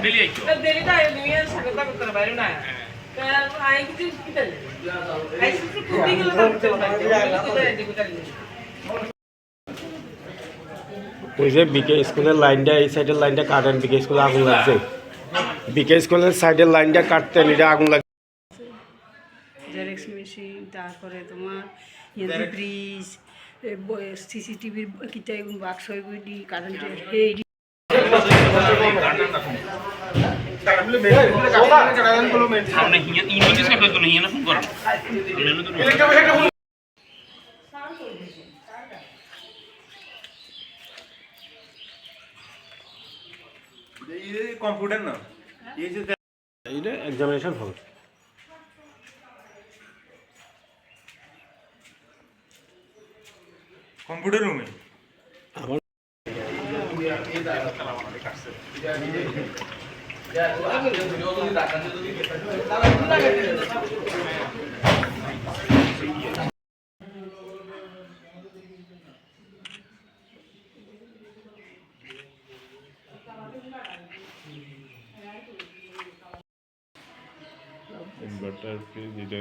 ওই যে বিকে স্কুলের লাইনটা এই সাইডের লাইনটা কাটেন, বিকে স্কুলে আগুন লাগছে, বিকে স্কুলের সাইডের লাইনটা কাটতেন, এটা আগুন লাগছে। জেরক্স মেশিন, তারপরে তোমার ব্রিজ, সিসিটিভির কিটা বাক্স এগুলি কারেন্টের কম্পিউটার না এটা এক্সামিনেশন হল। কম্পিউটার রুমে আমার ইনভার্টার ফ্রিজ এটা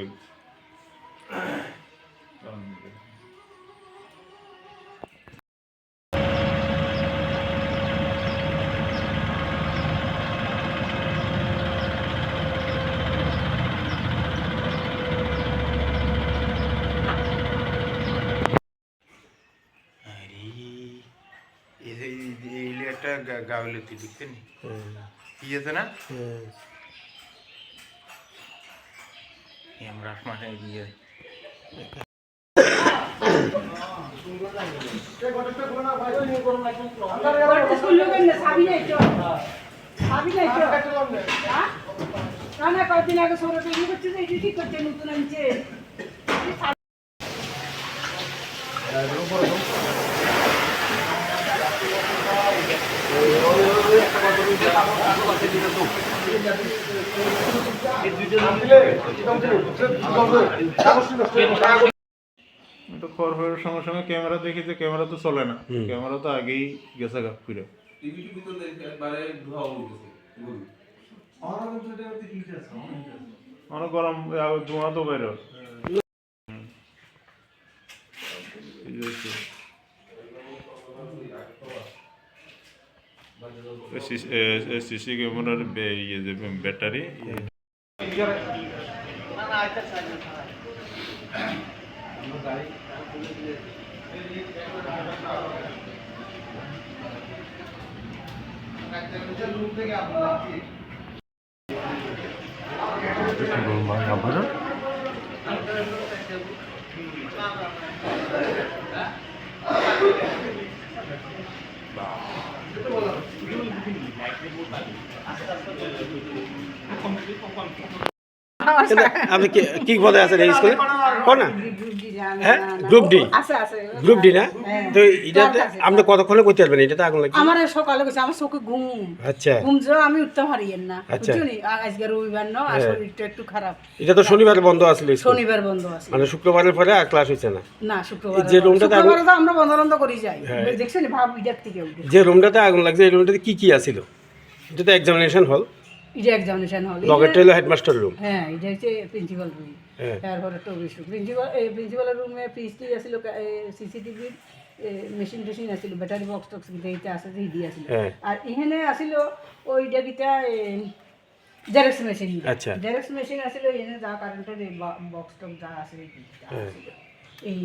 একটা গাওয়ালে তুই দেখতে নি কি আছে না আমরা আসমানে গিয়ে কয়েকদিন আগে সৌর তৈরি করছে যে এটি ঠিক করছে নতুন আনছে তো খড়ের সঙ্গে সঙ্গে ক্যামেরা দেখি যে ক্যামেরা তো চলে না, ক্যামেরা তো আগেই গেছে গা ফিরে অনেক গরম ধোঁয়া তো বেরো সিসি ক্যামেরার ইয়ে যে ব্যাটারি আপনি কি পদে আছেন এই স্কুলে? কোন না হ্যাঁ গ্রুপ ডি, গ্রুপ ডি না? তো এটাতে আপনি কতক্ষণে করতে পারবেন? এটাতে আগুন লাগছে আমার সকালে গেছে, আমার চোখে ঘুম, আচ্ছা ঘুম যে আমি উঠতে পারি না, আচ্ছা বুঝলি? আজকে রবিবার না, আর শরীরটা একটু খারাপ। এটা তো শনিবার বন্ধ আসলে, শনিবার বন্ধ আছে, মানে শুক্রবারের পরে আর ক্লাস হইছে না? না শুক্রবার, যে রুমটাতে শুক্রবার তো আমরা বন্ধ করি যাই, দেখছেন ভাব ইজার থেকে উঠে। যে রুমটাতে আগুন লাগছে এই রুমটাতে কি কি আছিল? এটা তো এক্সামিনেশন হল, এটা এক্সামিনেশন হল, লগেরটা হলো হেডমাস্টার রুম, হ্যাঁ এটা হচ্ছে প্রিন্সিপাল রুম, তারপরে টবিস রুম। প্রিন্সিপালের রুমে পিএইচডি আছিল, সিসিটিভি মেশিন টেশিন আছিল, ব্যাটারি বক্স টক্স গিটা আছে যে হিডি আছিল, আর এখানে আছিল ওইটা গিটা জেরক্স মেশিন। আচ্ছা জেরক্স মেশিন আছিল এখানে, যা কারেন্টের বক্স টক্স যা আছে এই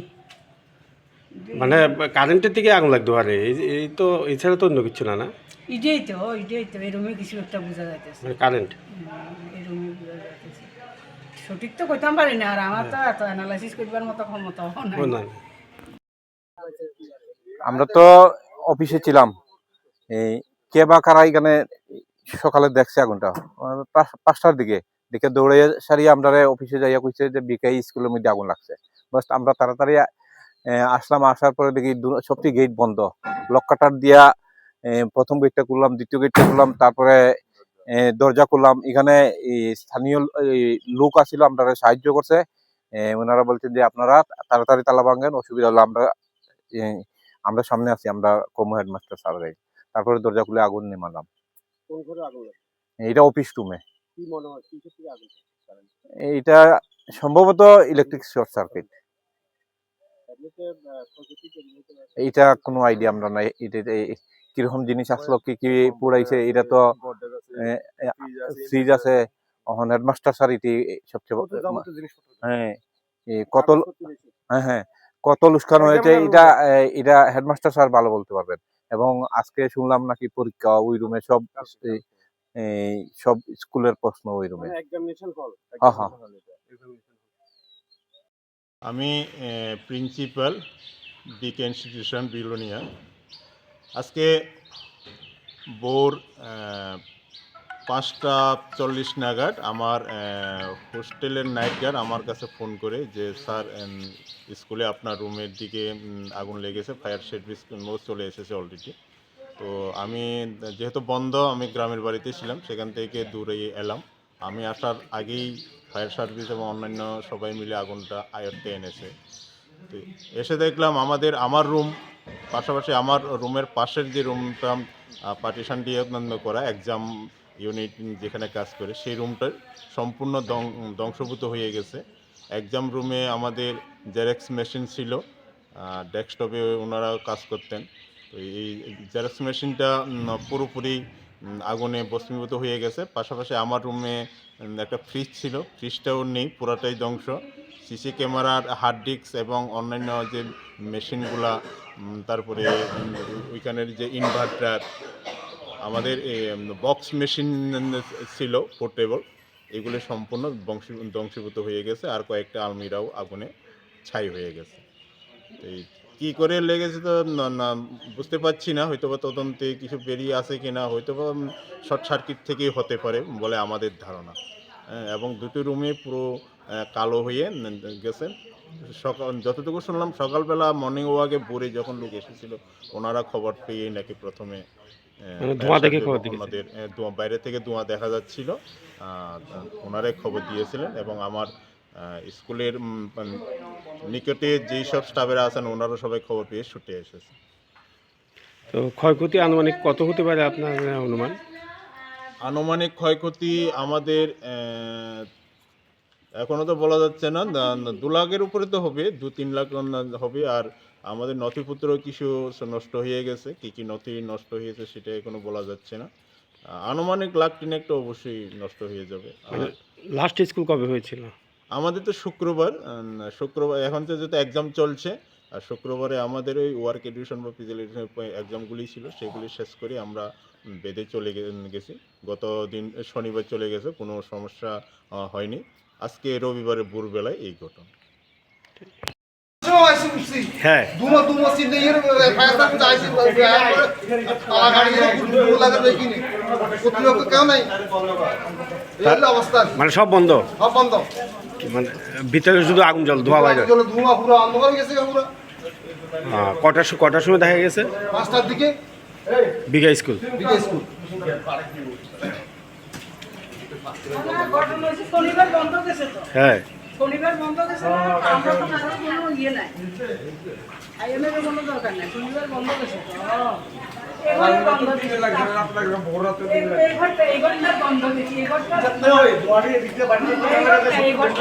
মানে কারেন্টের থেকে আগুন লাগতে পারে, এই তো এছাড়া তো অন্য কিছু না? না এটাই তো এই রুমে কিছু একটা বোঝা যাইতেছে, মানে কারেন্ট এই রুমে বোঝা যাইতেছে, সঠিক তো কইতাম পারি না, আর আমার তো এত অ্যানালাইসিস করবার মতো ক্ষমতাও নাই। আমরা তো অফিসে ছিলাম, এই কে বা কারা এখানে সকালে দেখছে আগুনটা 5টার দিকে দেখে দৌড়ে সারিয়ে আমরা অফিসে যাইয়া কইছে যে বিকাই স্কুলের মধ্যে আগুন লাগছে। বাস আমরা তাড়াতাড়ি আসলাম, আসার পরে দেখি সবটি গেট বন্ধ, লক কাটার দিয়া প্রথম গেটটা খুললাম, দ্বিতীয় গেটটা খুললাম, তারপরে দরজা খুললাম। এখানে স্থানীয় লোক আসছিল, আমরা সাহায্য করছে। ওনারা বলছেন যে আপনারা তাড়াতাড়ি তালা ভাঙেন, অসুবিধা হলো আমরা সামনে আছি, আমরা কম হেডমাস্টার স্যার। তারপরে দরজা খুলে আগুন নেমালাম। এটা অফিস রুমে। এটা সম্ভবত ইলেকট্রিক শর্ট সার্কিট, এইটা কোনো আইডিয়া আমরা নাই। এটা কিরকম জিনিস আসলো, কি কি পুরাইছে, এটা তো ফ্রিজ আছে, হেডমাস্টার স্যার এটি সবচেয়ে হ্যাঁ কত হ্যাঁ কত লুস্কান হয়েছে এটা এটা হেডমাস্টার স্যার ভালো বলতে পারবেন। এবং আজকে শুনলাম নাকি পরীক্ষা ওই রুমে, সব সব স্কুলের প্রশ্ন ওই রুমে। হ্যাঁ হ্যাঁ। আমি প্রিন্সিপাল ডিকে ইনস্টিটিউশন বিলোনিয়া। আজকে ভোর 5:40 নাগাদ আমার হোস্টেলের নাইট গার্ড আমার কাছে ফোন করে যে স্যার স্কুলে আপনার রুমের দিকে আগুন লেগেছে, ফায়ার সার্ভিস চলে এসেছে অলরেডি। তো আমি যেহেতু বন্ধ, আমি গ্রামের বাড়িতে ছিলাম, সেখান থেকে দূরে এলাম। আমি আসার আগেই ফায়ার সার্ভিস এবং অন্যান্য সবাই মিলে আগুনটা আয়ত্তে এনেছে। তো এসে দেখলাম আমার রুম পাশাপাশি আমার রুমের পাশের যে রুমটা পার্টিশন দিয়ে করা এক্সাম ইউনিট যেখানে কাজ করে, সেই রুমটার সম্পূর্ণ ধ্বংসভূত হয়ে গেছে। এক্সাম রুমে আমাদের জেরক্স মেশিন ছিল, ডেস্কটপে ওনারা কাজ করতেন। তো এই জেরক্স মেশিনটা পুরোপুরি আগুনে ভস্মীভূত হয়ে গেছে। পাশাপাশি আমার রুমে একটা ফ্রিজ ছিল, ফ্রিজটাও নেই, পুরাটাই ধ্বংস। সিসি ক্যামেরার হার্ড ডিস্ক এবং অন্যান্য যে মেশিনগুলা, তারপরে ওইখানের যে ইনভার্টার, আমাদের বক্স মেশিন ছিল পোর্টেবল, এগুলো সম্পূর্ণ ধ্বংসীভূত হয়ে গেছে। আর কয়েকটা আলমিরাও আগুনে ছাই হয়ে গেছে। এই কী করে লেগেছে তো না বুঝতে পারছি না, হয়তো বা তদন্তে কিছু বেরিয়ে আসে কি না, হয়তো বা শর্ট সার্কিট থেকেই হতে পারে বলে আমাদের ধারণা। এবং দুটো রুমে পুরো কালো হয়ে গেছে। যতটুকু শুনলাম সকালবেলা মর্নিং ওয়াকে ভোরে যখন লোক এসেছিল, ওনারা খবর পেয়ে নাকি প্রথমে বাইরে থেকে ধোঁয়া দেখা যাচ্ছিল, ওনারাই খবর দিয়েছিলেন। এবং আমার স্কুলের নিকটে যেই সব স্টাফেরা আছেন ওনারা সবাই খবর পেয়ে ছুটে এসেছে। তো ক্ষয়ক্ষতি আনুমানিক কত হতে পারে আপনার অনুমান? আনুমানিক ক্ষয়ক্ষতি আমাদের এখনো তো বলা যাচ্ছে না, 2 লাখের উপরে তো হবে, 2-3 লাখ হবে। আর আমাদের নথিপত্র কিছু নষ্ট হয়ে গেছে, কি কি নথি নষ্ট হয়েছে সেটা এখনো বলা যাচ্ছে না। আনুমানিক লাখ 3 একটা অবশ্যই নষ্ট হয়ে যাবে। লাস্ট স্কুল কবে হয়েছিল? আমাদের তো শুক্রবার, এখন তো যেহেতু এক্সাম চলছে, আর শুক্রবারে আমাদের ওই ওয়ার্ক এডুকেশন বা ফিজিক্যাল এডুকেশন এক্সামগুলি ছিল, সেগুলি শেষ করে আমরা বেদে চলে গেছি। গত দিন শনিবার চলে গেছে, কোনো সমস্যা হয়নি। আজকে রবিবারে ভোরবেলায় এই ঘটনা। হ্যাঁ, মানে সব বন্ধ, মানে ভিতরে শুধু আগুন জল, ধোঁয়া বাইরে। কটার সময় দেখা গেছে? 5টার দিকে বিঘা স্কুল। হ্যাঁ, শনিবার বন্ধ গেছে না, আমরা তো কোনো ইয়ে নাই, আইএমএর কোনো দরকার নাই, শনিবার বন্ধ গেছে তো এবারে বন্ধ দিতে লাগে আপনাদের ভোর রাতে এই ঘরটা বন্ধ দিছি, এই ঘরটা না হয় বাড়ি দিতে বাড়ি এই ঘরটা